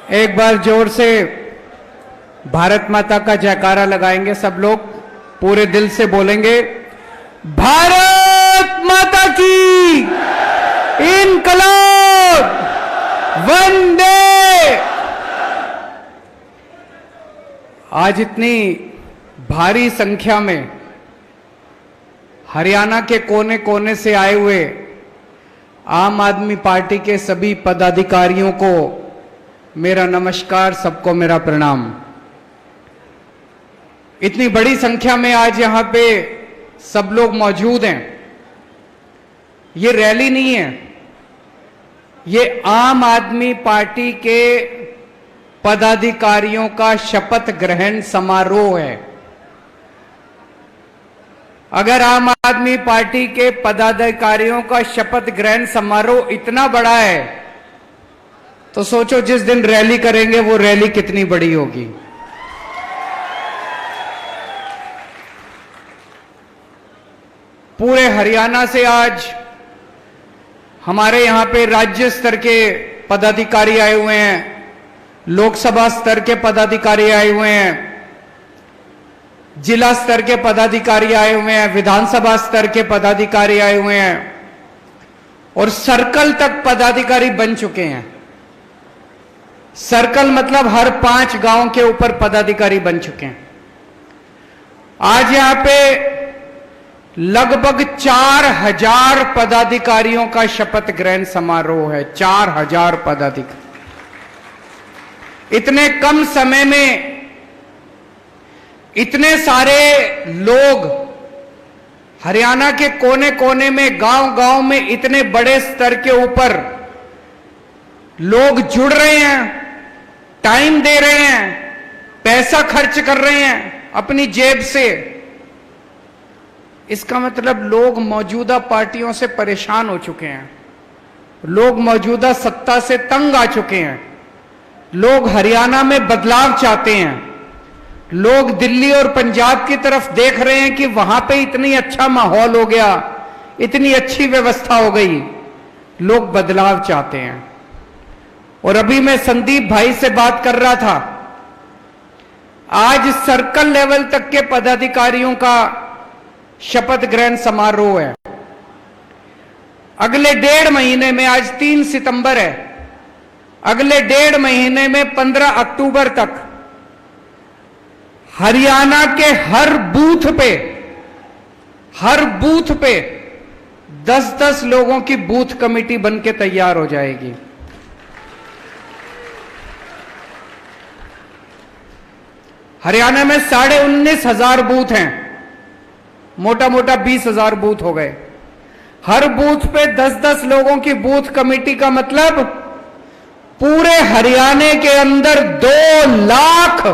एक बार जोर से भारत माता का जयकारा लगाएंगे सब लोग, पूरे दिल से बोलेंगे, भारत माता की इनकलाब, वंदे। आज इतनी भारी संख्या में हरियाणा के कोने कोने से आए हुए आम आदमी पार्टी के सभी पदाधिकारियों को मेरा नमस्कार, सबको मेरा प्रणाम। इतनी बड़ी संख्या में आज यहां पे सब लोग मौजूद हैं। ये रैली नहीं है, ये आम आदमी पार्टी के पदाधिकारियों का शपथ ग्रहण समारोह है। अगर आम आदमी पार्टी के पदाधिकारियों का शपथ ग्रहण समारोह इतना बड़ा है तो सोचो जिस दिन रैली करेंगे वो रैली कितनी बड़ी होगी। पूरे हरियाणा से आज हमारे यहां पे राज्य स्तर के पदाधिकारी आए हुए हैं, लोकसभा स्तर के पदाधिकारी आए हुए हैं, जिला स्तर के पदाधिकारी आए हुए हैं, विधानसभा स्तर के पदाधिकारी आए हुए हैं और सर्कल तक पदाधिकारी बन चुके हैं। सर्कल मतलब हर 5 गांव के ऊपर पदाधिकारी बन चुके हैं। आज यहां पे लगभग 4000 पदाधिकारियों का शपथ ग्रहण समारोह है। 4000 पदाधिकारी। इतने कम समय में इतने सारे लोग हरियाणा के कोने कोने में, गांव गांव में इतने बड़े स्तर के ऊपर लोग जुड़ रहे हैं, टाइम दे रहे हैं, पैसा खर्च कर रहे हैं अपनी जेब से। इसका मतलब लोग मौजूदा पार्टियों से परेशान हो चुके हैं, लोग मौजूदा सत्ता से तंग आ चुके हैं, लोग हरियाणा में बदलाव चाहते हैं, लोग दिल्ली और पंजाब की तरफ देख रहे हैं कि वहां पे इतनी अच्छा माहौल हो गया, इतनी अच्छी व्यवस्था हो गई, लोग बदलाव चाहते हैं। और अभी मैं संदीप भाई से बात कर रहा था, आज सर्कल लेवल तक के पदाधिकारियों का शपथ ग्रहण समारोह है। अगले 1.5 महीने में, आज 3 सितंबर है, अगले 1.5 महीने में 15 अक्टूबर तक हरियाणा के हर बूथ पे 10-10 लोगों की बूथ कमेटी बनके तैयार हो जाएगी। हरियाणा में 19,500 बूथ हैं, मोटा मोटा 20,000 बूथ हो गए। हर बूथ पे 10-10 लोगों की बूथ कमेटी का मतलब पूरे हरियाणा के अंदर 2 लाख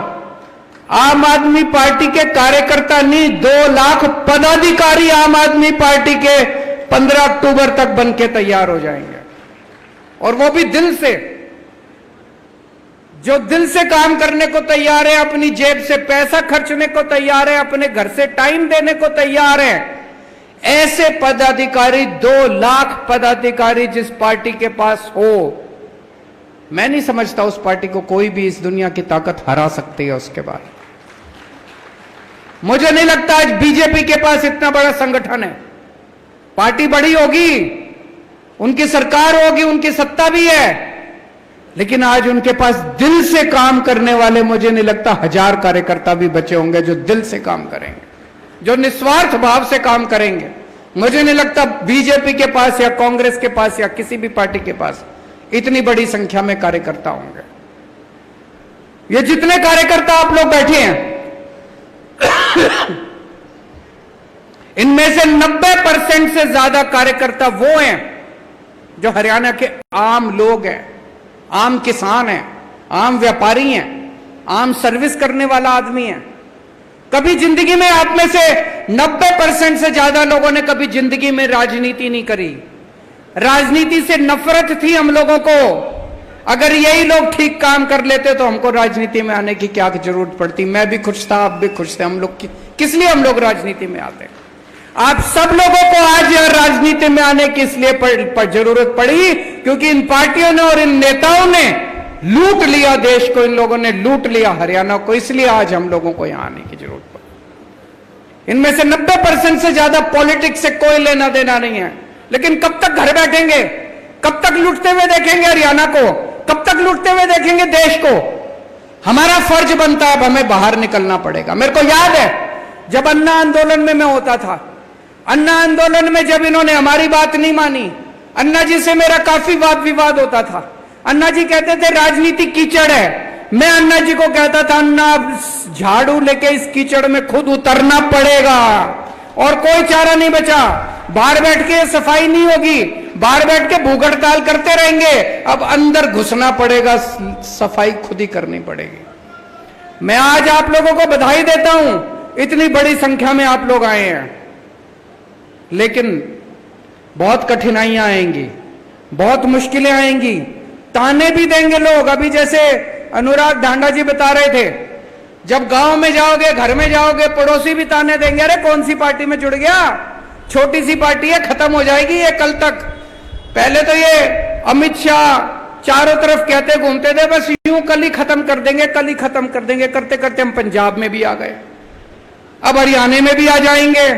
आम आदमी पार्टी के कार्यकर्ता नहीं, 2 लाख पदाधिकारी आम आदमी पार्टी के 15 अक्टूबर तक बनके तैयार हो जाएंगे। और वो भी दिल से, जो दिल से काम करने को तैयार है, अपनी जेब से पैसा खर्चने को तैयार है, अपने घर से टाइम देने को तैयार है। ऐसे पदाधिकारी, 2 लाख पदाधिकारी जिस पार्टी के पास हो, मैं नहीं समझता उस पार्टी को कोई भी इस दुनिया की ताकत हरा सकती है। उसके बाद मुझे नहीं लगता आज बीजेपी के पास इतना बड़ा संगठन है। पार्टी बड़ी होगी, उनकी सरकार होगी, उनकी सत्ता भी है, लेकिन आज उनके पास दिल से काम करने वाले मुझे नहीं लगता 1000 कार्यकर्ता भी बचे होंगे जो दिल से काम करेंगे, जो निस्वार्थ भाव से काम करेंगे। मुझे नहीं लगता बीजेपी के पास या कांग्रेस के पास या किसी भी पार्टी के पास इतनी बड़ी संख्या में कार्यकर्ता होंगे। ये जितने कार्यकर्ता आप लोग बैठे हैं इनमें से 90% से ज्यादा कार्यकर्ता वो हैं जो हरियाणा के आम लोग हैं, आम किसान हैं, आम व्यापारी हैं, आम सर्विस करने वाला आदमी है। कभी जिंदगी में आप में से 90% से ज्यादा लोगों ने कभी जिंदगी में राजनीति नहीं करी। राजनीति से नफरत थी हम लोगों को। अगर यही लोग ठीक काम कर लेते तो हमको राजनीति में आने की क्या जरूरत पड़ती। मैं भी खुश था, आप भी खुश थे। हम लोग किस लिए हम लोग राजनीति में आते? आप सब लोगों को आज यह राजनीति में आने की इसलिए जरूरत पड़ी क्योंकि इन पार्टियों ने और इन नेताओं ने लूट लिया देश को, इन लोगों ने लूट लिया हरियाणा को, इसलिए आज हम लोगों को यहां आने की जरूरत पड़ी। इनमें से 90% से ज्यादा पॉलिटिक्स से कोई लेना देना नहीं है, लेकिन कब तक घर बैठेंगे, कब तक लूटते हुए देखेंगे हरियाणा को, कब तक लूटते हुए देखेंगे देश को। हमारा फर्ज बनता है, अब हमें बाहर निकलना पड़ेगा। मेरे को याद है जब अन्ना आंदोलन में मैं होता था, अन्ना आंदोलन में जब इन्होंने हमारी बात नहीं मानी, अन्ना जी से मेरा काफी वाद विवाद होता था। अन्ना जी कहते थे राजनीति कीचड़ है, मैं अन्ना जी को कहता था अन्ना झाड़ू लेके इस कीचड़ में खुद उतरना पड़ेगा और कोई चारा नहीं बचा। बाहर बैठ के सफाई नहीं होगी, बाहर बैठ के भूख हड़ताल करते रहेंगे, अब अंदर घुसना पड़ेगा, सफाई खुद ही करनी पड़ेगी। मैं आज आप लोगों को बधाई देता हूं, इतनी बड़ी संख्या में आप लोग आए हैं, लेकिन बहुत कठिनाइयां आएंगी, बहुत मुश्किलें आएंगी, ताने भी देंगे लोग। अभी जैसे अनुराग ढांडा जी बता रहे थे, जब गांव में जाओगे, घर में जाओगे, पड़ोसी भी ताने देंगे, अरे कौन सी पार्टी में जुड़ गया, छोटी सी पार्टी है, खत्म हो जाएगी ये कल तक। पहले तो ये अमित शाह चारों तरफ कहते घूमते थे बस यूं कल ही खत्म कर देंगे, कल ही खत्म कर देंगे, करते करते हम पंजाब में भी आ गए, अब हरियाणा में भी आ जाएंगे,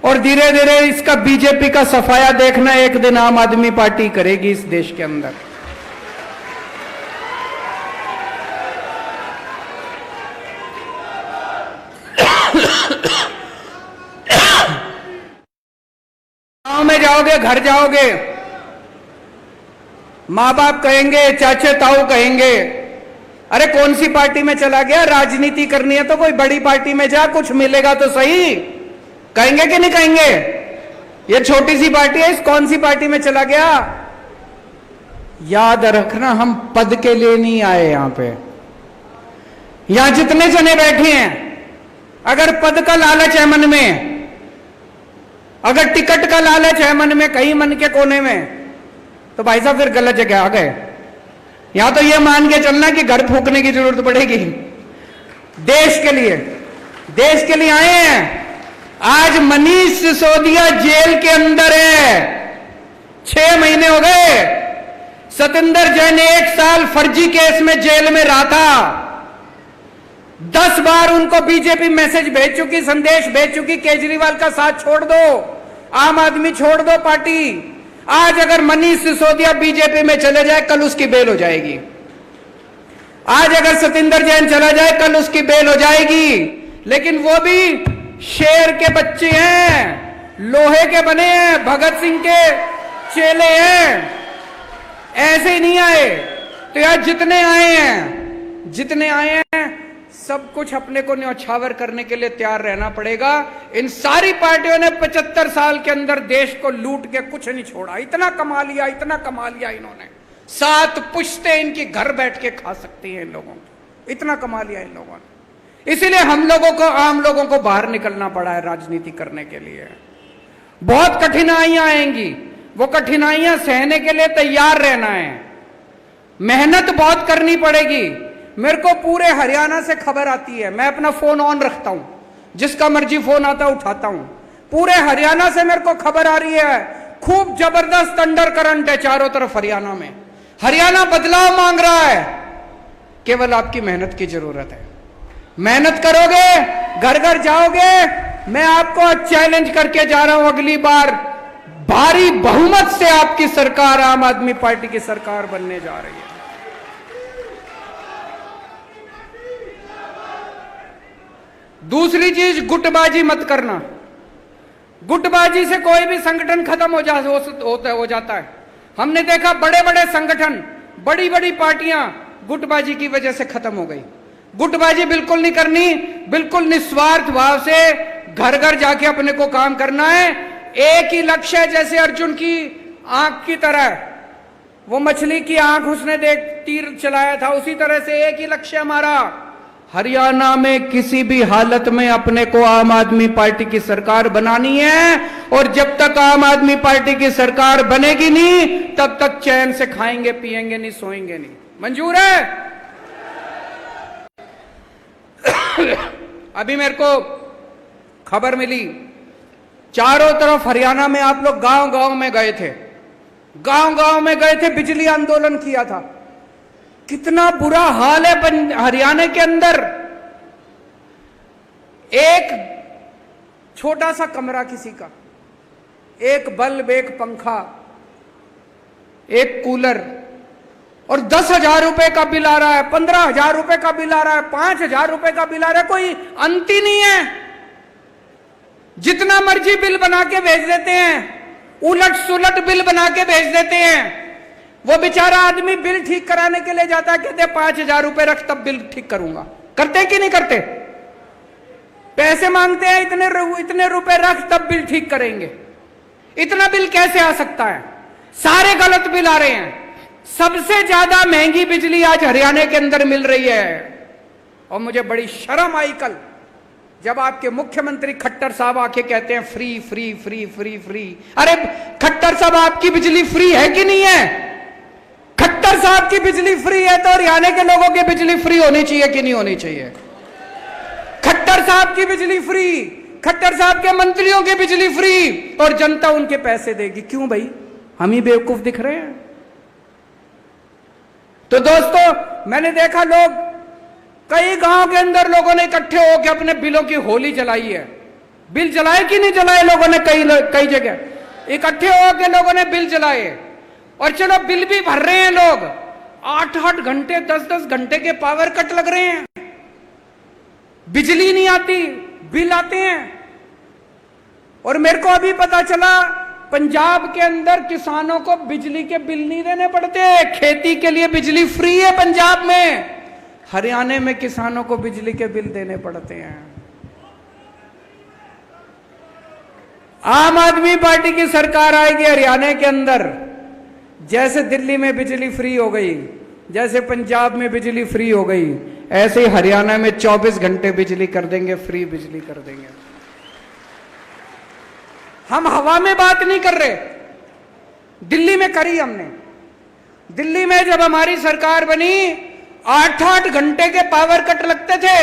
और धीरे धीरे इसका बीजेपी का सफाया देखना एक दिन आम आदमी पार्टी करेगी इस देश के अंदर। गांव में जाओगे, घर जाओगे, मां बाप कहेंगे, चाचे ताऊ कहेंगे, अरे कौन सी पार्टी में चला गया, राजनीति करनी है तो कोई बड़ी पार्टी में जा, कुछ मिलेगा तो सही। कहेंगे कि नहीं कहेंगे, ये छोटी सी पार्टी है, इस कौन सी पार्टी में चला गया। याद रखना, हम पद के लिए नहीं आए यहां पे। यहां जितने जने बैठे हैं, अगर पद का लालच है मन में, अगर टिकट का लालच है मन में, कहीं मन के कोने में, तो भाई साहब फिर गलत जगह आ गए। यहां तो ये मान के चलना कि घर फूकने की जरूरत पड़ेगी। देश के लिए आए हैं। आज मनीष सिसोदिया जेल के अंदर है, 6 महीने हो गए। सतिंदर जैन 1 साल फर्जी केस में जेल में रहा था। 10 बार उनको बीजेपी मैसेज भेज चुकी, संदेश भेज चुकी, केजरीवाल का साथ छोड़ दो, आम आदमी छोड़ दो पार्टी। आज अगर मनीष सिसोदिया बीजेपी में चले जाए, कल उसकी बेल हो जाएगी। आज अगर सतिंदर जैन चला जाए, कल उसकी बेल हो जाएगी। लेकिन वो भी शेर के बच्चे हैं, लोहे के बने हैं, भगत सिंह के चेले हैं, ऐसे ही नहीं आए। तो यार जितने आए हैं सब कुछ अपने को न्यौछावर करने के लिए तैयार रहना पड़ेगा। इन सारी पार्टियों ने 75 साल के अंदर देश को लूट के कुछ नहीं छोड़ा। इतना कमा लिया इन्होंने, 7 पुश्ते इनकी घर बैठ के खा सकती हैं इन लोगों को, इतना कमा लिया इन लोगों ने। इसीलिए हम लोगों को, आम लोगों को बाहर निकलना पड़ा है राजनीति करने के लिए। बहुत कठिनाइयां आएंगी, वो कठिनाइयां सहने के लिए तैयार रहना है, मेहनत बहुत करनी पड़ेगी। मेरे को पूरे हरियाणा से खबर आती है, मैं अपना फोन ऑन रखता हूं, जिसका मर्जी फोन आता उठाता हूं। पूरे हरियाणा से मेरे को खबर आ रही है, खूब जबरदस्त अंडर करंट है चारों तरफ हरियाणा में। हरियाणा बदलाव मांग रहा है, केवल आपकी मेहनत की जरूरत है। मेहनत करोगे, घर घर जाओगे, मैं आपको चैलेंज करके जा रहा हूं, अगली बार भारी बहुमत से आपकी सरकार, आम आदमी पार्टी की सरकार बनने जा रही है। दूसरी चीज, गुटबाजी मत करना। गुटबाजी से कोई भी संगठन खत्म हो जाता है। हमने देखा बड़े बड़े संगठन, बड़ी बड़ी पार्टियां गुटबाजी की वजह से खत्म हो गई। गुटबाजी बिल्कुल नहीं करनी, बिल्कुल निस्वार्थ भाव से घर घर जाके अपने को काम करना है। एक ही लक्ष्य है, जैसे अर्जुन की आंख की तरह, वो मछली की आंख उसने तीर चलाया था, उसी तरह से एक ही लक्ष्य हमारा, हरियाणा में किसी भी हालत में अपने को आम आदमी पार्टी की सरकार बनानी है। और जब तक आम आदमी पार्टी की सरकार बनेगी नहीं, तब तक चैन से खाएंगे पिएंगे नहीं, सोएंगे नहीं। मंजूर है? अभी मेरे को खबर मिली, चारों तरफ हरियाणा में आप लोग गांव गांव में गए थे, बिजली आंदोलन किया था। कितना बुरा हाल है हरियाणा के अंदर। एक छोटा सा कमरा किसी का, एक बल्ब, एक पंखा, एक कूलर, और 10,000 रुपए का बिल आ रहा है, 15,000 रुपए का बिल आ रहा है, 5,000 रुपए का बिल आ रहा है, कोई अंत ही नहीं है। जितना मर्जी बिल बना के भेज देते हैं, उलट सुलट बिल बना के भेज देते हैं। वो बेचारा आदमी बिल ठीक कराने के लिए जाता है, कहते 5,000 रुपए रख तब बिल ठीक करूंगा। करते कि नहीं करते? पैसे मांगते हैं, इतने रुपए रख तब बिल ठीक करेंगे। इतना बिल कैसे आ सकता है? सारे गलत बिल आ रहे हैं। सबसे ज्यादा महंगी बिजली आज हरियाणा के अंदर मिल रही है। और मुझे बड़ी शर्म आई कल जब आपके मुख्यमंत्री खट्टर साहब आके कहते हैं free free free free free. अरे खट्टर साहब, आपकी बिजली फ्री है कि नहीं है? खट्टर साहब की बिजली फ्री है तो हरियाणा के लोगों की बिजली फ्री होनी चाहिए कि नहीं होनी चाहिए? खट्टर साहब की बिजली फ्री, खट्टर साहब के मंत्रियों की बिजली फ्री, और जनता उनके पैसे देगी। क्यों भाई? हम ही बेवकूफ दिख रहे हैं? तो दोस्तों, मैंने देखा लोग कई गांव के अंदर लोगों ने इकट्ठे होकर अपने बिलों की होली जलाई है। बिल जलाए कि नहीं जलाए? लोगों ने कई जगह इकट्ठे होकर लोगों ने बिल जलाए। और चलो बिल भी भर रहे हैं लोग, 8-8 घंटे 10-10 घंटे के पावर कट लग रहे हैं, बिजली नहीं आती, बिल आते हैं। और मेरे को अभी पता चला पंजाब के अंदर किसानों को बिजली के बिल नहीं देने पड़ते, खेती के लिए बिजली फ्री है पंजाब में। हरियाणा में किसानों को बिजली के बिल देने पड़ते हैं। आम आदमी पार्टी की सरकार आएगी हरियाणा के अंदर, जैसे दिल्ली में बिजली फ्री हो गई, जैसे पंजाब में बिजली फ्री हो गई, ऐसे ही हरियाणा में 24 घंटे बिजली कर देंगे, फ्री बिजली कर देंगे। हम हवा में बात नहीं कर रहे, दिल्ली में करी हमने। दिल्ली में जब हमारी सरकार बनी, 8-8 घंटे के पावर कट लगते थे,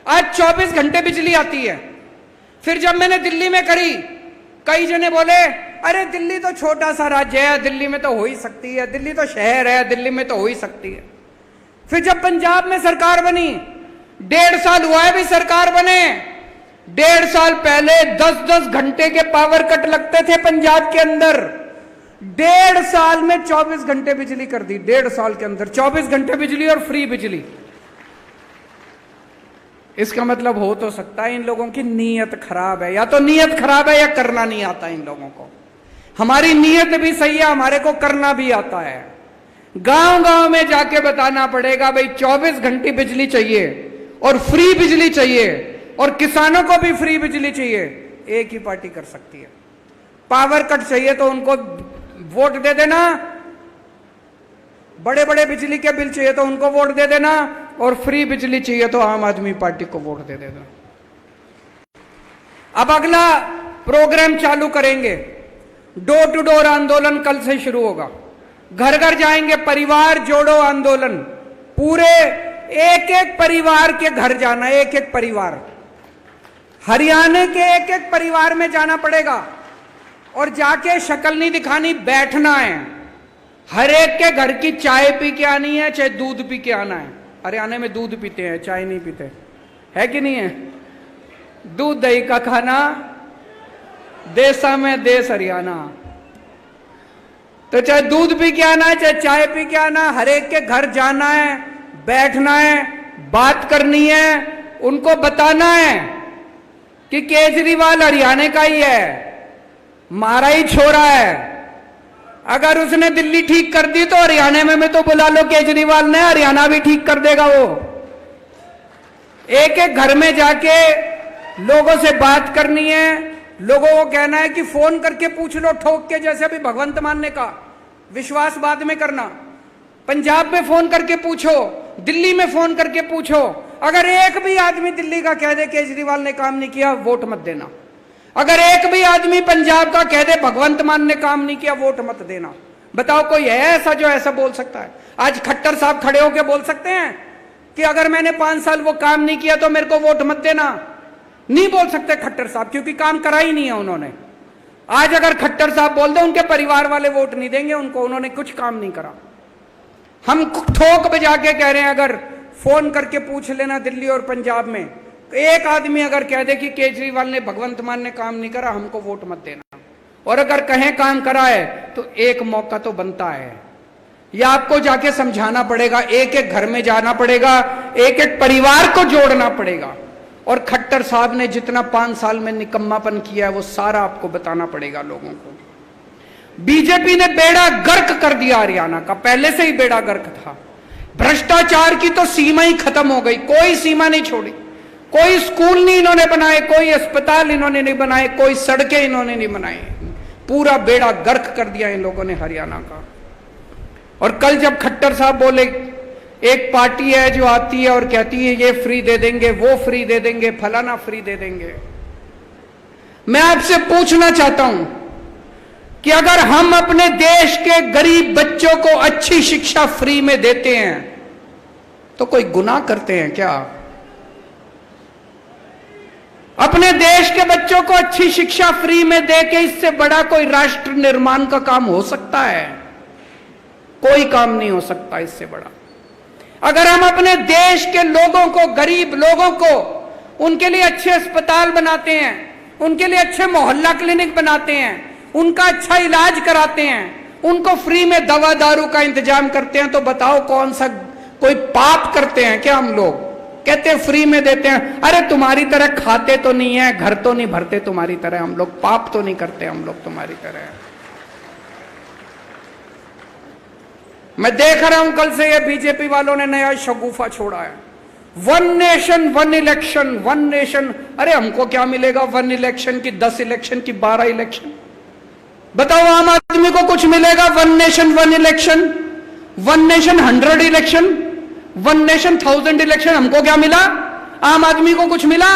आज 24 घंटे बिजली आती है। फिर जब मैंने दिल्ली में करी, कई जने बोले अरे दिल्ली तो छोटा सा राज्य है, दिल्ली में तो हो ही सकती है, दिल्ली तो शहर है, दिल्ली में तो हो ही सकती है। फिर जब पंजाब में सरकार बनी, 1.5 साल हुआ है भी सरकार बने, 1.5 साल पहले 10-10 घंटे के पावर कट लगते थे पंजाब के अंदर। 1.5 साल में 24 घंटे बिजली कर दी। 1.5 साल के अंदर 24 घंटे बिजली और फ्री बिजली। इसका मतलब हो तो सकता है इन लोगों की नीयत खराब है, या तो नीयत खराब है या करना नहीं आता इन लोगों को। हमारी नीयत भी सही है, हमारे को करना भी आता है। गांव गांव में जाके बताना पड़ेगा भाई 24 घंटे बिजली चाहिए और फ्री बिजली चाहिए, और किसानों को भी फ्री बिजली चाहिए। एक ही पार्टी कर सकती है। पावर कट चाहिए तो उनको वोट दे देना, बड़े बड़े बिजली के बिल चाहिए तो उनको वोट दे देना, और फ्री बिजली चाहिए तो आम आदमी पार्टी को वोट दे देना। अब अगला प्रोग्राम चालू करेंगे, डोर टू डोर आंदोलन कल से शुरू होगा। घर घर जाएंगे, परिवार जोड़ो आंदोलन। पूरे एक एक परिवार के घर जाना, एक एक परिवार, हरियाणा के एक एक परिवार में जाना पड़ेगा, और जाके शक्ल नहीं दिखानी, बैठना है। हर एक के घर की चाय पी के आनी है, चाहे दूध पी के आना है। हरियाणा में दूध पीते हैं, चाय नहीं पीते, है कि नहीं है? दूध दही का खाना, देसा में देश हरियाणा। तो चाहे दूध पी के आना है, चाहे चाय पी के आना, हर एक के घर जाना है, बैठना है, बात करनी है, उनको बताना है कि केजरीवाल हरियाणा का ही है, मारा ही छोरा है। अगर उसने दिल्ली ठीक कर दी तो हरियाणा में तो बुला लो केजरीवाल ने, हरियाणा भी ठीक कर देगा वो। एक एक घर में जाके लोगों से बात करनी है, लोगों को कहना है कि फोन करके पूछ लो, ठोक के, जैसे अभी भगवंत मान ने कहा, विश्वास बाद में करना। पंजाब में फोन करके पूछो, दिल्ली में फोन करके पूछो। अगर एक भी आदमी दिल्ली का कह दे केजरीवाल ने काम नहीं किया, वोट मत देना। अगर एक भी आदमी पंजाब का कह दे भगवंत मान ने काम नहीं किया, वोट मत देना। बताओ कोई है ऐसा जो ऐसा बोल सकता है? आज खट्टर साहब खड़े होकर बोल सकते हैं कि अगर मैंने 5 साल वो काम नहीं किया तो मेरे को वोट मत देना? नहीं बोल सकते खट्टर साहब, क्योंकि काम करा ही नहीं है उन्होंने। आज अगर खट्टर साहब बोल दे, उनके परिवार वाले वोट नहीं देंगे उनको, उन्होंने कुछ काम नहीं करा। हम ठोक बजा के कह रहे हैं, अगर फोन करके पूछ लेना दिल्ली और पंजाब में, एक आदमी अगर कह दे कि केजरीवाल ने, भगवंत मान ने काम नहीं करा, हमको वोट मत देना, और अगर कहें काम करा है तो एक मौका तो बनता है। या आपको जाके समझाना पड़ेगा, एक एक घर में जाना पड़ेगा, एक एक परिवार को जोड़ना पड़ेगा, और खट्टर साहब ने जितना 5 साल में निकम्मापन किया है वो सारा आपको बताना पड़ेगा लोगों को। बीजेपी ने बेड़ा गर्क कर दिया हरियाणा का, पहले से ही बेड़ा गर्क था। भ्रष्टाचार की तो सीमा ही खत्म हो गई, कोई सीमा नहीं छोड़ी। कोई स्कूल नहीं इन्होंने बनाए, कोई अस्पताल इन्होंने नहीं बनाए, कोई सड़कें इन्होंने नहीं बनाई, पूरा बेड़ा गर्क कर दिया इन लोगों ने हरियाणा का। और कल जब खट्टर साहब बोले, एक पार्टी है जो आती है और कहती है ये फ्री दे देंगे, वो फ्री दे देंगे, फलाना फ्री दे देंगे, मैं आपसे पूछना चाहता हूं कि अगर हम अपने देश के गरीब बच्चों को अच्छी शिक्षा फ्री में देते हैं तो कोई गुनाह करते हैं क्या? अपने देश के बच्चों को अच्छी शिक्षा फ्री में देके इससे बड़ा कोई राष्ट्र निर्माण का काम हो सकता है? कोई काम नहीं हो सकता इससे बड़ा। अगर हम अपने देश के लोगों को, गरीब लोगों को, उनके लिए अच्छे अस्पताल बनाते हैं, उनके लिए अच्छे मोहल्ला क्लिनिक बनाते हैं, उनका अच्छा इलाज कराते हैं, उनको फ्री में दवा दारू का इंतजाम करते हैं, तो बताओ कौन सा कोई पाप करते हैं क्या हम लोग? कहते हैं फ्री में देते हैं। अरे तुम्हारी तरह खाते तो नहीं है, घर तो नहीं भरते तुम्हारी तरह हम लोग, पाप तो नहीं करते हम लोग तुम्हारी तरह। मैं देख रहा हूं कल से ये बीजेपी वालों ने नया शगुफा छोड़ा है, 1 नेशन 1 इलेक्शन, 1 नेशन। अरे हमको क्या मिलेगा 1 इलेक्शन की, 10 इलेक्शन की, 12 इलेक्शन? बताओ आम आदमी को कुछ मिलेगा 1 nation 1 election, 1 nation 100 election, 1 nation 1000 election? हमको क्या मिला? आम आदमी को कुछ मिला?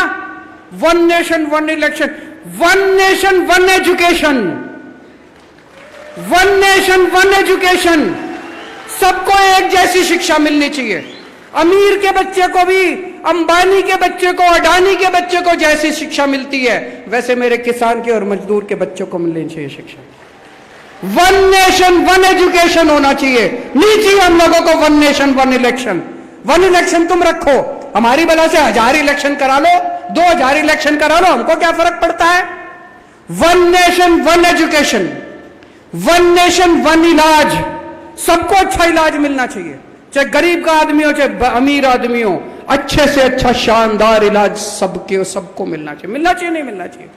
1 nation 1 election, 1 nation 1 education, 1 nation 1 education. सबको एक जैसी शिक्षा मिलनी चाहिए, अमीर के बच्चे को भी, अंबानी के बच्चे को, अडानी के बच्चे को जैसी शिक्षा मिलती है वैसे मेरे किसान के और मजदूर के बच्चों को मिलनी चाहिए शिक्षा। 1 नेशन 1 एजुकेशन होना चाहिए, नहीं चाहिए हम लोगों को 1 नेशन 1 इलेक्शन। 1 इलेक्शन तुम रखो, हमारी बला से 1000 इलेक्शन करा लो, 2000 इलेक्शन करा लो, हमको क्या फर्क पड़ता है? 1 नेशन 1 एजुकेशन, 1 नेशन 1 इलाज। सबको अच्छा इलाज मिलना चाहिए, चाहे गरीब का आदमी हो चाहे अमीर आदमी हो, अच्छे से अच्छा शानदार इलाज सबको मिलना चाहिए। मिलना चाहिए नहीं मिलना चाहिए?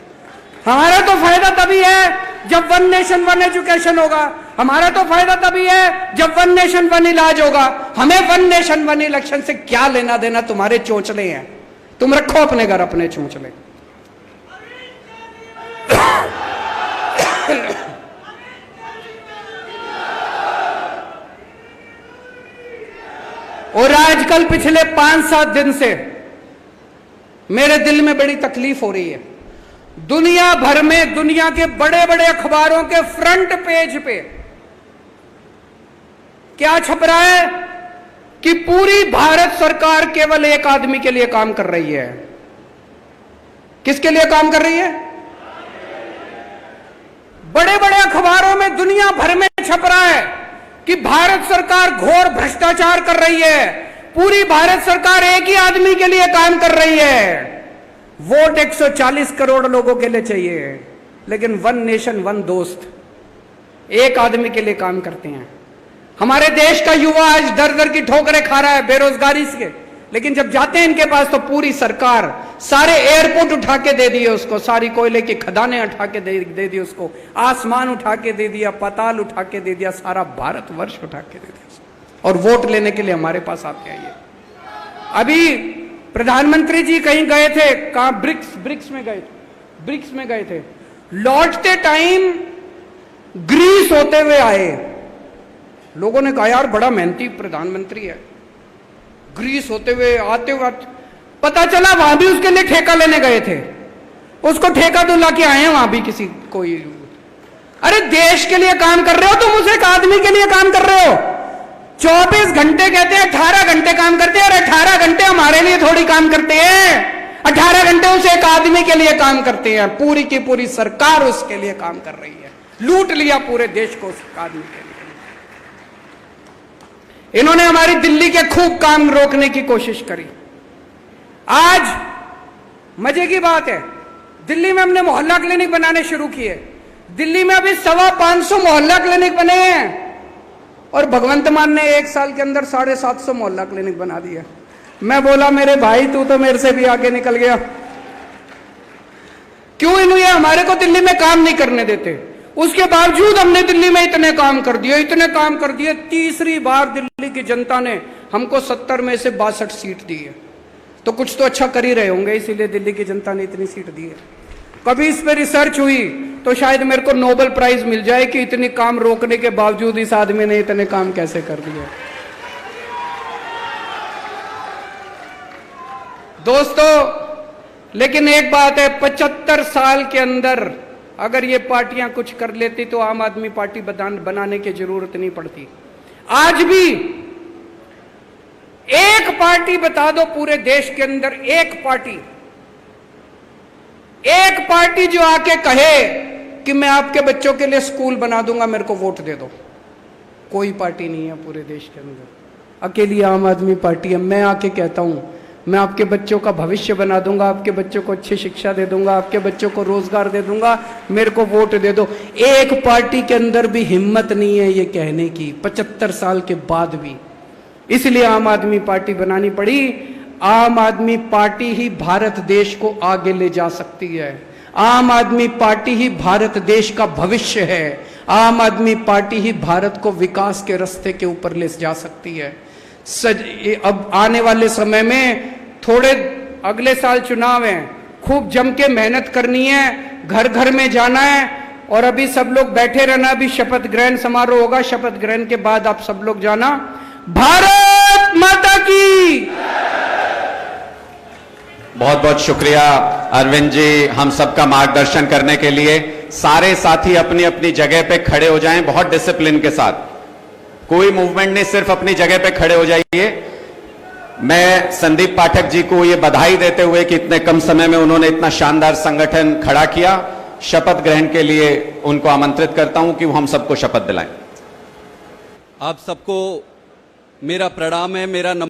हमारा तो फायदा तभी है जब 1 नेशन 1 एजुकेशन होगा, हमारा तो फायदा तभी है जब 1 नेशन 1 इलाज होगा। हमें 1 नेशन 1 इलेक्शन से क्या लेना देना? तुम्हारे चोंचले हैं, तुम रखो अपने घर अपने चोंचले। और आजकल पिछले 5-7 दिन से मेरे दिल में बड़ी तकलीफ हो रही है। दुनिया भर में, दुनिया के बड़े बड़े अखबारों के फ्रंट पेज पे क्या छप रहा है कि पूरी भारत सरकार केवल एक आदमी के लिए काम कर रही है। किसके लिए काम कर रही है? बड़े बड़े अखबारों में दुनिया भर में छप रहा है कि भारत सरकार घोर भ्रष्टाचार कर रही है, पूरी भारत सरकार एक ही आदमी के लिए काम कर रही है। वोट 140 करोड़ लोगों के लिए चाहिए, लेकिन 1 नेशन 1 दोस्त, एक आदमी के लिए काम करते हैं। हमारे देश का युवा आज दर दर की ठोकरें खा रहा है बेरोजगारी से, लेकिन जब जाते हैं इनके पास तो पूरी सरकार सारे एयरपोर्ट उठा के दे दिए उसको, सारी कोयले की खदानें उठा के दे दी उसको, आसमान उठा के दे दिया, पाताल उठा के दे दिया, सारा भारतवर्ष उठा के दे दिया, और वोट लेने के लिए हमारे पास आते हैं ये। अभी प्रधानमंत्री जी कहीं गए थे, कहां? ब्रिक्स में गए थे। लौटते टाइम ग्रीस होते हुए आए। लोगों ने कहा यार बड़ा मेहनती प्रधानमंत्री है, ग्रीस होते हुए आते हुए पता चला वहां भी उसके लिए ठेका लेने गए थे, उसको ठेका दुला के आए हैं वहां भी किसी कोई। अरे देश के लिए काम कर रहे हो तुम, उस एक आदमी के लिए काम कर रहे हो। 24 घंटे कहते हैं, 18 घंटे काम करते हैं, और 18 घंटे हमारे लिए थोड़ी काम करते हैं, 18 घंटे उस एक आदमी के लिए काम करते हैं। पूरी की पूरी सरकार उसके लिए काम कर रही है, लूट लिया पूरे देश को उस आदमी के लिए। इन्होंने हमारी दिल्ली के खूब काम रोकने की कोशिश करी। आज मजे की बात है, दिल्ली में हमने मोहल्ला क्लिनिक बनाने शुरू किए। दिल्ली में अभी 550 मोहल्ला क्लिनिक बने हैं और भगवंत मान ने 1 साल के अंदर 750 मोहल्ला क्लिनिक बना दिया। मैं बोला मेरे भाई तू तो मेरे से भी आगे निकल गया। क्यों इन्हें हमारे को दिल्ली में काम नहीं करने देते? उसके बावजूद हमने दिल्ली में इतने काम कर दिए। तीसरी बार दिल्ली की जनता ने हमको 70 में से 62 सीट दी है, तो कुछ तो अच्छा कर ही रहे होंगे, इसीलिए दिल्ली की जनता ने इतनी सीट दी है। कभी इस पर रिसर्च हुई तो शायद मेरे को नोबेल प्राइज मिल जाए कि इतने काम रोकने के बावजूद इस आदमी ने इतने काम कैसे कर दिए। दोस्तों, लेकिन एक बात है, 75 साल के अंदर अगर ये पार्टियां कुछ कर लेती तो आम आदमी पार्टी बनाने की जरूरत नहीं पड़ती। आज भी एक पार्टी बता दो पूरे देश के अंदर, एक पार्टी जो आके कहे कि मैं आपके बच्चों के लिए स्कूल बना दूंगा, मेरे को वोट दे दो। कोई पार्टी नहीं है पूरे देश के अंदर, अकेली आम आदमी पार्टी है। मैं आके कहता हूं मैं आपके बच्चों का भविष्य बना दूंगा, आपके बच्चों को अच्छी शिक्षा दे दूंगा, आपके बच्चों को रोजगार दे दूंगा, मेरे को वोट दे दो। एक पार्टी के अंदर भी हिम्मत नहीं है ये कहने की, 75 साल के बाद भी। इसलिए आम आदमी पार्टी बनानी पड़ी। आम आदमी पार्टी ही भारत देश को आगे ले जा सकती है। आम आदमी पार्टी ही भारत देश का भविष्य है। आम आदमी पार्टी ही भारत को विकास के रास्ते के ऊपर ले जा सकती है। अब आने वाले समय में थोड़े अगले साल चुनाव हैं, खूब जम के मेहनत करनी है, घर घर में जाना है और अभी सब लोग बैठे रहना। अभी शपथ ग्रहण समारोह होगा, शपथ ग्रहण के बाद आप सब लोग जाना। भारत माता की। बहुत बहुत शुक्रिया अरविंद जी, हम सबका मार्गदर्शन करने के लिए। सारे साथी अपनी अपनी जगह पे खड़े हो जाएं, बहुत डिसिप्लिन के साथ, कोई मूवमेंट नहीं, सिर्फ अपनी जगह पे खड़े हो जाइए। मैं संदीप पाठक जी को ये बधाई देते हुए कि इतने कम समय में उन्होंने इतना शानदार संगठन खड़ा किया, शपथ ग्रहण के लिए उनको आमंत्रित करता हूं कि वो हम सबको शपथ दिलाएं। आप सबको मेरा प्रणाम है, मेरा